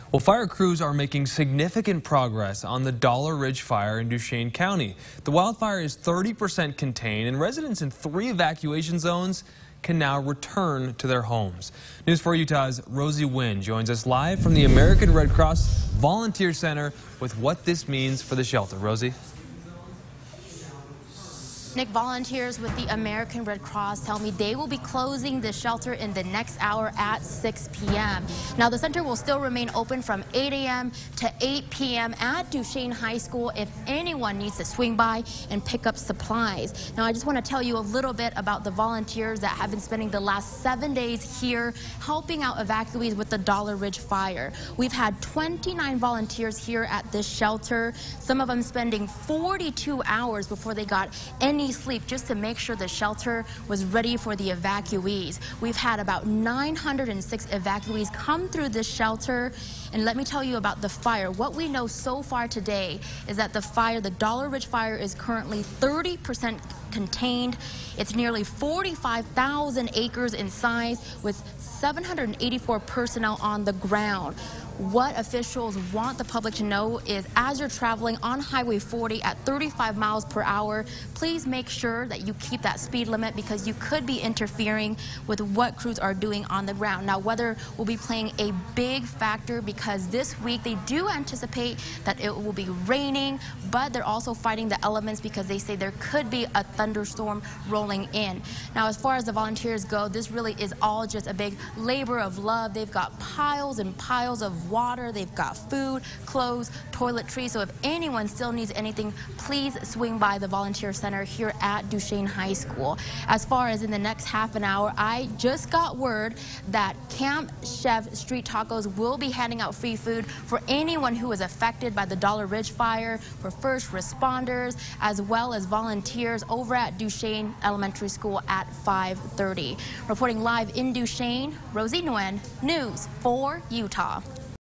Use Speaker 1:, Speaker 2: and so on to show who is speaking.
Speaker 1: Well, fire crews are making significant progress on the Dollar Ridge fire in Duchesne County. The wildfire is 30% contained, and residents in 3 evacuation zones can now return to their homes. News 4 Utah's Rosie Nguyen joins us live from the American Red Cross Volunteer Center with what this means for the shelter. Rosie?
Speaker 2: Nick, volunteers with the American Red Cross tell me they will be closing the shelter in the next hour at 6 p.m. Now, the center will still remain open from 8 a.m. to 8 p.m. at Duchesne High School if anyone needs to swing by and pick up supplies. Now, I just want to tell you a little bit about the volunteers that have been spending the last 7 days here helping out evacuees with the Dollar Ridge fire. We've had 29 volunteers here at this shelter, some of them spending 42 hours before they got any sleep just to make sure the shelter was ready for the evacuees. We've had about 906 evacuees come through this shelter. And let me tell you about the fire. What we know so far today is that the Dollar Ridge fire, is currently 30% contained. It's nearly 45,000 acres in size with 784 personnel on the ground. What officials want the public to know is as you're traveling on Highway 40 at 35 miles per hour, please make sure that you keep that speed limit because you could be interfering with what crews are doing on the ground. Now, weather will be playing a big factor because this week they do anticipate that it will be raining, but they're also fighting the elements because they say there could be a thunderstorm rolling in. Now, as far as the volunteers go, this really is all just a big labor of love. They've got piles and piles of water, they've got food, clothes, toiletries. So if anyone still needs anything, please swing by the volunteer center here at Duchesne High School. As far as in the next half an hour, I just got word that Camp Chef Street Tacos will be handing out free food for anyone who is affected by the Dollar Ridge fire, for first responders, as well as volunteers over at Duchesne Elementary School at 5:30. Reporting live in Duchesne, Rosie Nguyen, News 4 Utah.